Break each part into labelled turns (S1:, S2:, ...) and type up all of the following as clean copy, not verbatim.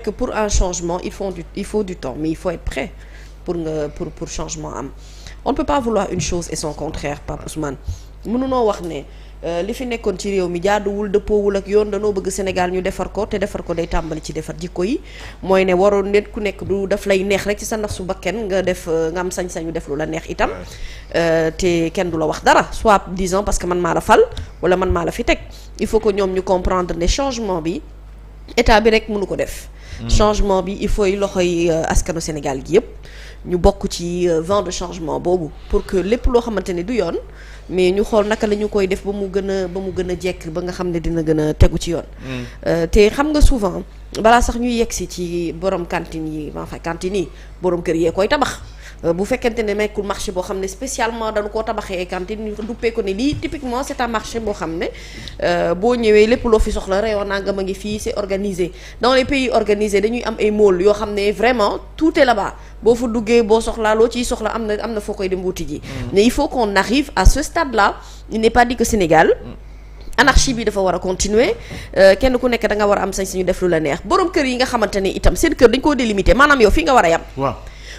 S1: que pour un changement il faut du temps mais il faut être prêt pour changement am on ne peut pas vouloir une chose et son contraire Pape Ousmane mënunoo wax ne li fi nekkoon ci réew mi jaaduwul dëppoowul ak yoon danoo bëgg Sénégal ñu defar ko te defar ko day tàmbali ci defar jikko yi mooy ne waroon nit ku nekk du daf lay neex rek ci sa naf su bakken nga am sañ-sañu def lu la neex itam te kenn du la wax dara soit disons parce que man maa la fal wala man maa la fi teg il faut que ñoom ñu comprendre ne changement bi état bi rek mënu ko def changement bi il faut y loxoy askanu Sénégal gi yëpp ñu bokk ci vent de changement boobu pour que lépp loo xamante ne du yoon mais ñu xool naka la ñu koy def ba mu gën a jekk ba nga xam ne dina gën a tegu ci yoon te xam nga souvent balaa sax ñuy yegsi ci borom cantine yi enfin cantine yi borom kër yee koy tabax bu fekkente ne nekkul marché boo xam ne spécialement dañu koo tabaxee cantine ñu duppee ko ne lii typiquement c'est un marché boo xam ne boo ñëwee lépp loo fi soxla rayon nanga ma ngi fii c'est organisé dans les pays organisés dañuy am ay malls yoo xam ne vraiment tout est là-bas boo fa duggee boo soxlaa loo ciy soxla am na foo koy dem wuti ji mais il faut qu'on arrive à ce stade-là il n'est pas dit que Sénégal anarchie bi dafa war a continuer kenn ku nekk da nga war a am sañ-sañu def lu la neex borom kër yi nga xamante ne itam seen kër dañ koo délimité maanaam yow fii nga war a yam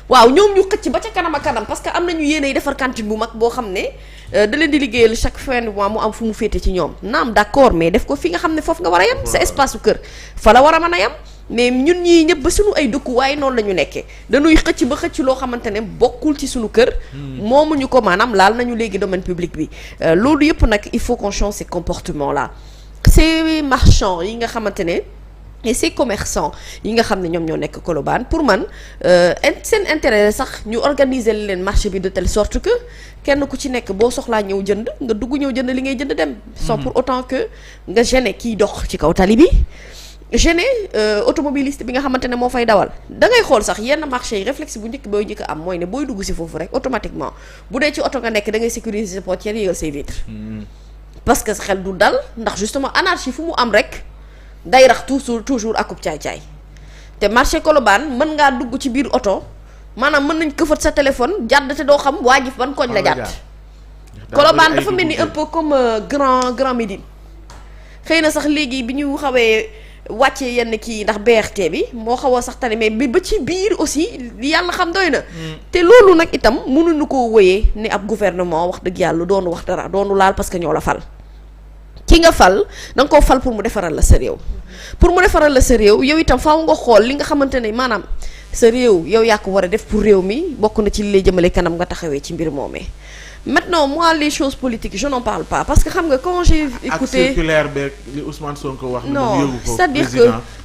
S1: waaw ñoom ñu xëcc ba ca kanam a kanam parce que am nañu yéenay defar cantine bu mag boo xam ne da leen di liggéeyal chaque fin de mois mu am fu mu féete ci ñoom naam d'accord mais def ko fi nga xam ne foofu nga war a yam sa espace su kër fa la war a mën a yam mais ñun ñii ñëpp ba suñu ay dëkkuwaay noonu la ñu nekkee dañuy xëcc ba xëcc loo xamante ne bokkul ci suñu kër moomuñu ko maanaam laal nañu léegi domaine public bi loolu yëpp nag il faut qu'on change ces comportements là ces marchands yi nga xamante ne et ces commerçants yi nga xam ne ñoom ñoo nekk Colobane pour man seen intérêt sax ñu organiser leen marché bi de telle sorte que kenn ku ci nekk boo soxlaa ñëw jënd nga dugg ñëw jënd li ngay jënd dem sans pour autant que nga gêner kiy dox ci kaw tali bi gêner automobiliste bi nga xamante ne moo fay dawal da ngay xool sax yenn marché yi réflexe bu booy njëkk am mooy ne booy dugg si foofu rek automatiquement bu dee ci oto nga nekk da ngay sécuriser sa portière yéegal say vitres parce que sa xel du dal ndax justement anarchie fu mu am rek day rax toujours akub caay-caay te marché Colobane mën ngaa dugg ci biir oto maanaam mën nañ këfat sa téléphone jàdd te doo xam waa ji ban koñ la jàdd Colobane dafa mel ni un peu comme Grand Médine xëy na sax léegi bi ñu xawee wàccee yenn kii ndax BRT bi moo xaw a sax tane mais bi ba ci biir aussi li yàlla xam doy na te loolu nag itam mënuñu koo wëyee ne ab gouvernement wax dëgg yàlla doonu wax dara doonu laal parce que ñoo la fal ki nga fal da nga koo fal pour mu defaral la sa réew pour mu defaral la sa réew yow itam faaw nga xool li nga xamante ne maanaam sa réew yow yaa ko war a def pour réew mi bokk na ci li lay jëmale kanam nga taxawee ci mbir moomee maintenant moi les choses politiques je n'en parle pas parce que xam nga quand j'ai écouté
S2: ak circulaire beeg li Ousmane Sonko wax
S1: non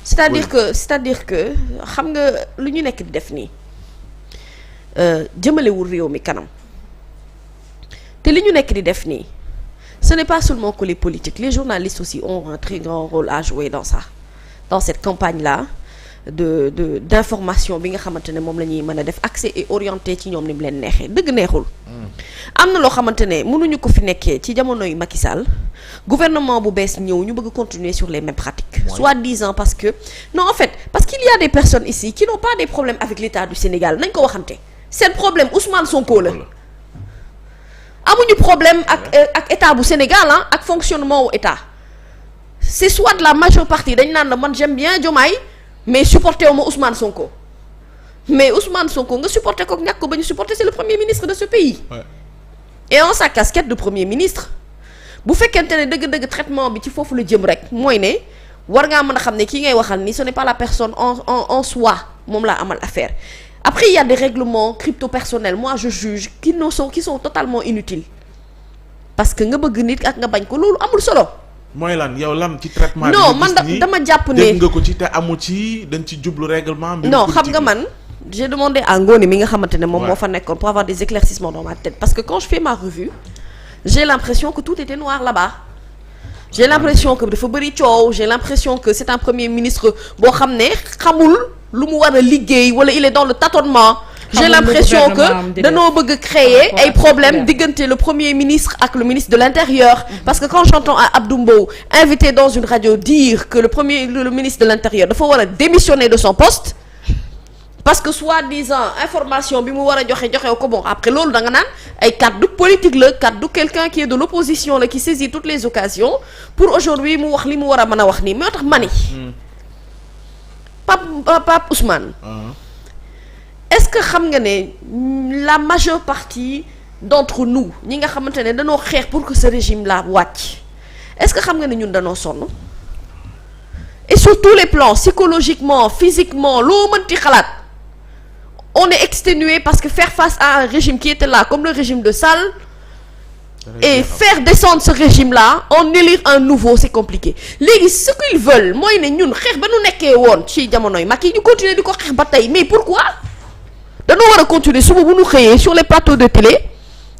S1: c'est-à-dire que xam nga lu ñu nekk di def nii jëmalewul réew mi kanam te li ñu nekk di def nii ce n'est pas seulement que les politiques les journalistes aussi ont un très grand rôle à jouer dans cette campagne-là d'information bi nga xamante ne moom la ñuy mën a def accès et orienté ci ñoom ni mu leen neexee dëgg neexul am na loo xamante ne mënuñu ko fi nekkee ci jamonoy Macky Sall gouvernement bu bees ñëw ñu bëgg continuer sur les mêmes pratiques soi-disant parce que non en fait parce qu'il y a des personnes ici qui n'ont pas des problèmes avec l'État du Sénégal nañ ko waxante seen problème Ousmane Sonko la amuñu problème ak état bu Sénégal ak fonctionnement wu état c'est soit la majeure partie dañ naan la man j'aime bien Diomaye mais supporté wu ma Ousmane Sonko mais Ousmane Sonko nga supporté ko ñàkk ko ba ñu supporté c'est le premier ministre de ce pays et en sa casquette de premier ministre bu fekkente ne dëgg-dëgg traitement bi ci foofu la jëm rek mooy ne war ngaa mën a xam ne kii ngay waxal ni ce n'est pas la personne en soi moom laa amal affaire après il y a des règlements crypto-personnels moi je juge qui sont totalement inutiles parce que nga bëgg nit ak nga bañ ko loolu amul solo
S2: mooy lan yow lan ci traitement
S1: non man dama jàpp ne
S2: dégg nga ko ci te amu ci dañ ci jublu règlement
S1: non xam nga man j'ai demandé à Ngoni mi nga xamante ne moom moo fa nekkoon pour avoir des éclaircissements dans ma tête parce que quand je fais ma revue j'ai l'impression que tout était noir là-bas j'ai l'impression que dafa bëri coow j'ai l'impression que c'est un premier ministre boo xam ne xamul lu mu war a liggéey wala il est dans le tâtonnement j'ai l'impression que dañoo bëgg créer ay problèmes diggante le premier ministre ak le ministre de l'Intérieur parce que quand j'entends Abdou Mbow invité dans une radio dire que le ministre de l'Intérieur dafa war a démissionner de son poste parce que soi-disant information bi mu war a joxe ko bon après loolu da nga naan ay kaddu politique la kaddu quelqu'un qui est de l'opposition la qui saisit toutes les occasions pour aujourd'hui mu wax li mu war a mën a wax nii moo tax mani Pape Ousmane. Est-ce que xam nga ne la majeure partie d'entre nous ñi nga xamante ne dañoo xeex pour que ce régime là wàcc est-ce que xam nga ne ñun dañoo sonn et sur tous les plans psychologiquement physiquement loo mënti xalaat on est exténué parce que faire face à un régime qui était là comme le régime de Sall et faire descendre ce régime là en élire un nouveau c'est compliqué léegi ce qu'ils veulent mooy ne ñun xeex ba nu nekkee woon ci jamonoy Macky ñu continuer di ko xeex ba tey mais pourquoi dañoo war a continuer suba bu ñu xëyee sur les plateaux de télé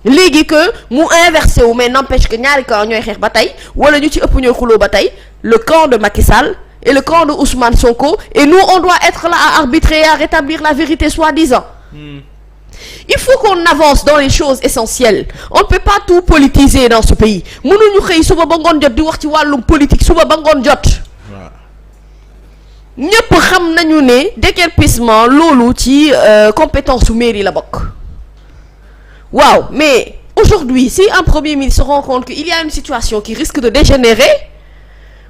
S1: léegi que mu inversé wu mais n'empêche que ñaari camp ñooy xeex ba tey wala ñu ci ëpp ñooy xuloo ba tey le camp de Macky Sall et le camp de Ousmane Sonko et nous on doit être là à arbitrer et à rétablir la vérité soi-disant. Il faut qu'on avance dans les choses essentielles on ne peut pas tout politiser dans ce pays mënuñu xëy suba ba ngoon jot di wax ci wàllum politique suba ba ngoon jot. ñëpp xam nañu ne déguerpissement loolu ci compétence su mairie la bokk waaw mais aujourd'hui si un premier ministre se rend compte qu'il y a une situation qui risque de dégénérer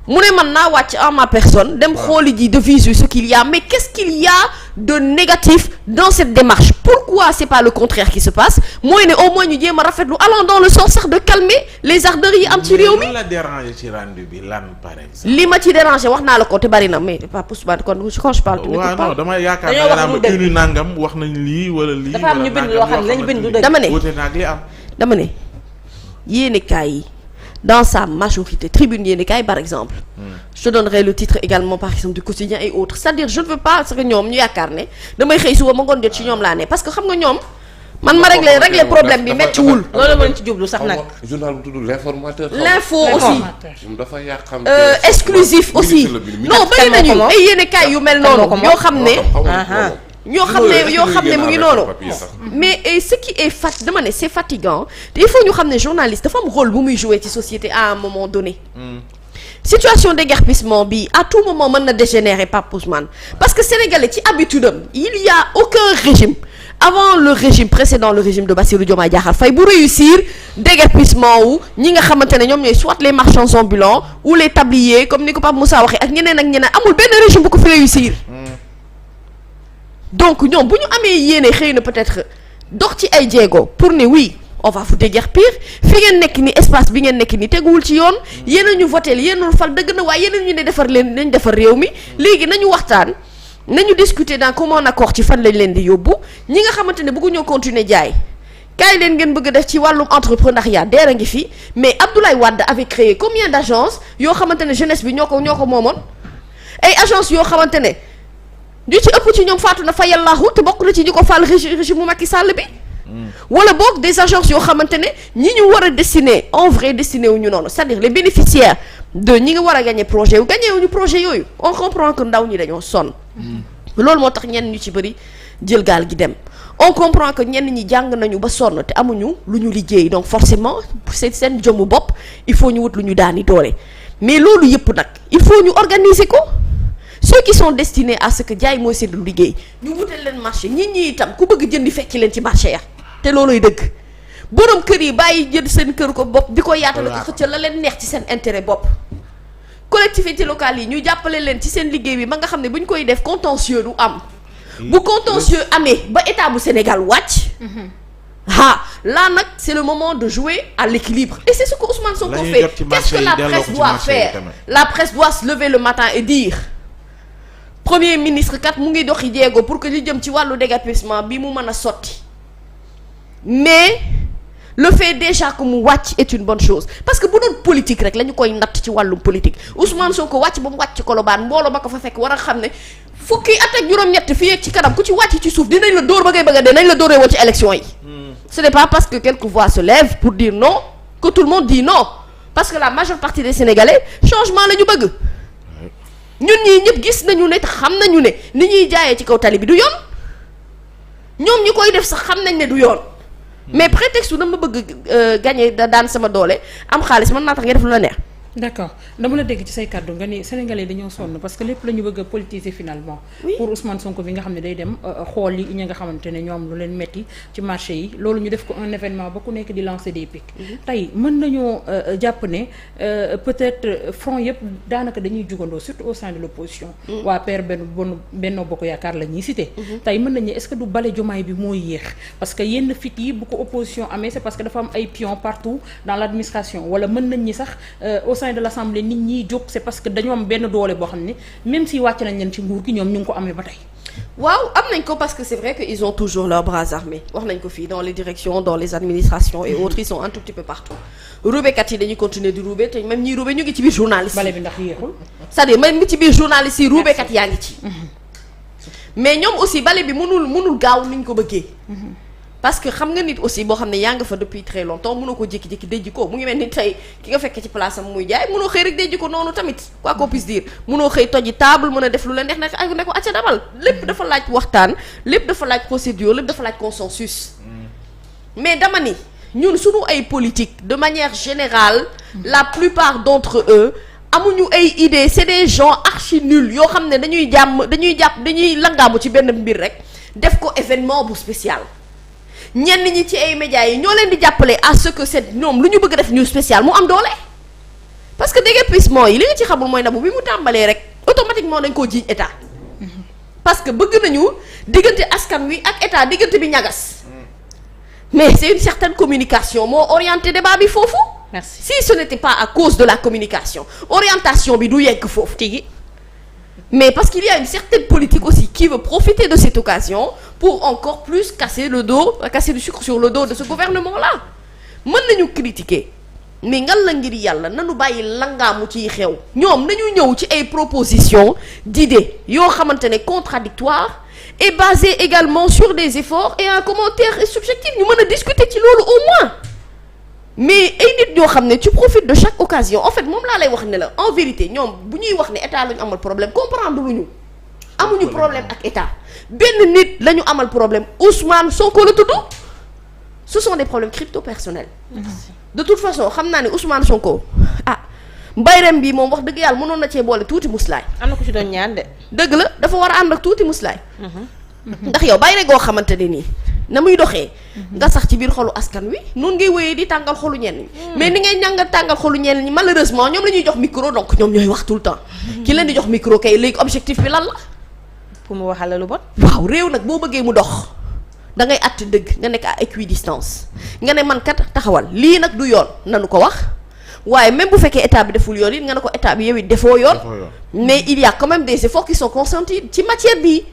S1: mu ne man naa wàcc en ma personne dem xooli ji de visu ce qu'il y a mais qu'est-ce qu'il y a de négatif dans cette démarche pourquoi c'est pas le contraire qui se passe mooy ne au moins ñu jéem a rafetlu allant dans le sens sax de calmer les ardeurs yi am ci réew mi.
S2: la déranger ci rendu bi lan par exemple.
S1: li ma ci déranger wax naa la ko te bari na mais pas Ousmane kon quand je parle.
S2: waaw non dama yaakaar ne uni nangam wax nañ lii wala lii.
S3: dafa am ñu bind loo xam ne lañ bind du dëgg.
S1: dama ne
S2: wute naag li am.
S1: dama ne yéenekaay yi dans sa majorité tribune yéenekaay par exemple. Je te donnerai le titre également par exemple du quotidien et autres c'est-à-dire je ne veux pas que ñoom ñu yaakaar ne damay xëy suba ma ngoon jot ci ñoom laa ne parce que xam nga ñoom man ma régler problème bi méttiwul.
S3: loolu mën ci jublu sax nag.
S4: journal bu tudd l'informateur.
S1: l'info aussi.
S4: dafa yàqam.
S1: exclusif aussi. non bëri nañu ay yéenekaay yu mel noonu yoo xam ne. yoo xam ne mu ngi noonu mais ce qui est dama ne c'est fatigant te il faut ñu xam ne journaliste dafa am rôle bu muy jouer ci société à un moment donné. Situation déguerpissement bi à tout moment mën na dégénérer Pape Ousmane parce que sénégalais ci habitude am il y a aucun régime avant le régime précédent le régime de Bassirou Diomaye Diakhar Faye bu réussir déguerpissement wu ñi nga xamante ne ñoom ñooy soit les marchands ambulants ou les tabliers comme ni ko Pape Moussa waxee ak ñeneen amul benn régime bu ko fi réussir. Donc ñoom bu ñu amee yéene xëy na peut-être dox ci ay jéego pour ne oui on va vous déguerpir fi ngeen nekk ni espace bi ngeen nekk ni teguwul ci yoon yéen a ñu voté yéen a ñu fal dëgg na waaye yéen a ñu ne defar leen nañ defar réew mi léegi nañu waxtaan nañu discuter dans commun accord ci fan lañ leen di yóbbu ñi nga xamante ne bëgguñoo continuer jaay kaay leen ngeen bëgg a def ci wàllum entrepreneuriat deer a ngi fi mais Abdoulaye Wade avait créé combien d'agences yoo xamante ne jeunesse bi ñoo ko moomoon ay agences yoo xamante ne ñu ci ëpp ci ñoom faatu na fa yàllaahu te bokk na ci ñi ko fal régime Macky Sall bi wala boog des agences yoo xamante ne ñi ñu war a destiner en vrai destiné wu ñu noonu c'est-à-dire les bénéficiaires de ñi nga war a gagner projet wu gagner wu ñu projet yooyu on comprend que ndaw ñi dañoo sonn loolu moo tax ñenn ñu ci bëri jël gaal gi dem on comprend que ñenn ñi jàng nañu ba sonn te amuñu lu ñu liggéey donc forcément c'est seen jommu bopp il faut ñu wut lu ñu daani doole mais loolu yëpp nag il faut ñu organiser ko ceux qui sont destinés à ce que jaay mooy seen lu liggéey ñu wutal leen marché nit ñi itam ku bëgg jëndi fekk leen ci marché ya te looluy dëgg borom kër yi bàyyi jënd seen kër ko bopp di ko yaatal ko xëccal la leen neex ci seen intérêt bopp collectivités locales yi ñu jàppale leen ci seen liggéey bi ba nga xam ne bu ñu koy def contentieux du am bu contentieux amee ba état bu Sénégal wàcc là nag c'est le moment de jouer à l'équilibre et c'est ce que Ousmane Sonko fait qu'est-ce que la presse doit faire la presse doit se lever le matin et dire premier ministre kat mu ngi doxi jéego pour que li jëm ci wàllu déguerpissement bi mu mën a sotti mais le fait déjà que mu wàcc est une bonne chose parce que bu doon politique rek la ñu koy natt ci wàllum politique Ousmane Sonko wàcc ba mu wàcc Colobane mbooloo ma ko fa fekk war a xam ne fukki at ak juróom-ñett fii ak ci kanam ku ci wàcc ci suuf dinañ la dóor ba ngay bëgg a dee nañ la dóoree woon ci élection yi. Ce n'est pas parce que quelques voix se lèvent pour dire non que tout le monde dit non parce que la majeure partie des Sénégalais changement la ñu bëgg. ñun ñii ñëpp gis nañu ne xam nañu ne ni ñuy jaayee ci kaw tali bi du yoon ñoom ñi koy def sax xam nañ ne du yoon mais prétexte su dama bëgg gagner daan sama doole am xaalis mën naa tax nga def lu la neex
S5: d'accord dama la dégg ci say kàddu nga ni sénégalais dañoo sonn parce que lépp la ñu bëgg a politiser finalement.
S1: Oui.
S5: Pour Ousmane Sonko bi nga xam ne day dem xool li ñi nga xamante ne ñoom lu leen metti ci marché yi loolu ñu def ko un événement ba ku nekk di lancer des pics. Tey mën nañoo jàpp ne peut-être front yëpp daanaka dañuy jugandoo surtout au sein de l'opposition. waa paire Benno Bokk Yaakaar la ñuy cité. Tey mën nañu est-ce que du bale jomaay bi moo yéex parce que yenn fit yi bu ko opposition amee c'est parce que dafa am ay pions partout dans l'administration wala mën nañ ñi sax au sein de l'Assemblée nit ñiy jóg c'est parce que dañoo am benn doole boo xam ne même si wàcc nañ leen ci nguur gi ñoom ñu ngi ko amee ba tey.
S1: waaw am nañ ko parce que c'est vrai que ils ont toujours leurs bras armés wax nañ ko fii dans les directions dans les administrations et autres ils sont un tout petit peu partout ruubekat yi dañuy continuer di ruube te même ñiy ruube ñu ngi ci biir journaliste
S5: bale bi ndax yéexul.
S1: c'est-à-dire même ci biir journaliste yi ruubekat yaa ngi ci mais ñoom aussi bale bi mënul gaaw niñ ko bëggee parce que xam nga nit aussi boo xam ne yaa nga fa depuis très longtemps mënoo ko jékki-jékki déjji ko mu ngi mel ni tey ki nga fekk ci place am muy jaay mënoo xëy rek déjji ko noonu tamit quoi qu'on puisse dire mënoo xëy toji table mën a def lu la neex ne ko acca damal lépp dafa laaj waxtaan lépp dafa laaj procédure lépp dafa laaj consensus mais dama ni ñun suñu ay politique de manière générale la plupart d'entre eux amuñu ay idées c'est des gens archi nuls yoo xam ne dañuy langaamu ci benn mbir rek def ko événement bu spécial ñenn ñi ci ay médias yi ñoo leen di jàppale à ce que c'est ñoom lu ñu bëgg def ñu spécial mu am doole parce que déguerpissement yi li nga ci xamul mooy nabu bi mu tàmbalee rek automatiquement dañ koo jiiñ état parce que bëgg nañu diggante askan wi ak état diggante bi ñagas mais c'est une certaine communication moo orienté débat bi foofu.
S3: Merci.
S1: Si ce n'était pas à cause de la communication orientation bi du yegg foofu tigi mais parce qu'il y a une certaine politique aussi qui veut profiter de cette occasion pour encore plus casser du sucre sur le dos de ce gouvernement-là mën nañu critiquer mais ngal la ngir yàlla nanu bàyyi langaamu ciy xew ñoom nañu ñëw ci ay propositions d'idées yoo xamante ne contradictoires et basées également sur des efforts et un commentaire subjectif ñu mën a discuter ci loolu au moins mais ay nit ñoo xam ne tu profites de chaque occasion en fait moom laa lay wax ne la en vérité ñoom bu ñuy wax ne état la ñu amal problème comprendre lu ñu amuñu problème ak état benn nit la ñu amal problème Ousmane Sonko la tudd ce sont des problèmes crypto personnels de toute façon xam naa ne Ousmane Sonko mbayrem bi moom wax dëgg yàlla mënoon na cee boole tuuti muslaay
S3: am na ko ci doon ñaan de.
S1: dëgg la dafa war a ànd ak tuuti muslaay ndax yow bayre goo xamante ne nii na muy doxee nga sax ci biir xolu askan wi noonu ngay wéyee di tàngal xolu ñenn ñi mais ni ngay ñàngal tàngal xolu ñenn ñi malheureusement ñoom la ñuy jox micro donc ñoom ñooy wax tout le temps ki leen di jox micro kay léegi objectif bi lan la
S3: pour mu waxal la lu bon.
S1: waaw réew nag boo bëggee mu dox da ngay àtt dëgg nga nekk à équidistance nga ne man kat taxawal lii nag du yoon nanu ko wax waaye même bu fekkee état bi deful yoon it nga ne ko état bi yow it defoo yoon mais il y a quand même des efforts qui sont consentis ci matière bi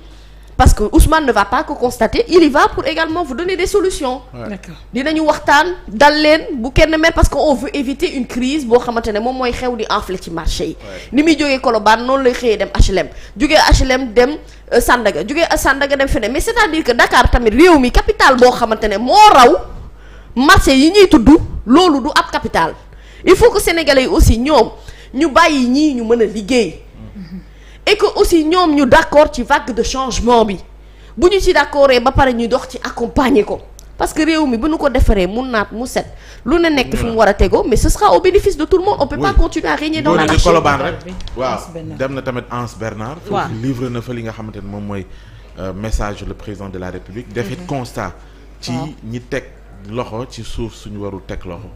S1: parce que Ousmane ne va pas que constater il y va pour également vous donner des solutions.
S5: D'accord.
S1: dinañu waxtaan dal leen bu kenn mer parce que on veut éviter une crise boo xamante ne moom mooy xew di enfler ci marché yi. ni muy jógee Colobane noonu lay xëyee dem HLM jógee HLM dem Sandaga jógee Sandaga dem feneen mais c'est-à-dire que Dakar tamit réew mi capitale boo xamante ne moo raw marché yi ñuy tudd loolu du ab capitale il faut que sénégalais yi aussi ñoom ñu bàyyi ñii ñu mën a liggéey. et que aussi ñoom ñu d'accord ci vague de changement bi bu ñu ci d'accordee ba pare ñu dox ci accompagner ko parce que réew mi bu ñu ko defaree mu naat mu set lu ne nekk fi mu war a tegoo mais ce sera au bénéfice de tout le monde on peut pas continuer à régner dans l'anarchie.
S2: Colobane rek waaw dem na tamit Anse Bernard
S3: waaw
S2: foofu livre na fa li nga xamante ne moom mooy message le président de la République def it constat ci ñi teg loxo ci suuf suñu warul teg loxo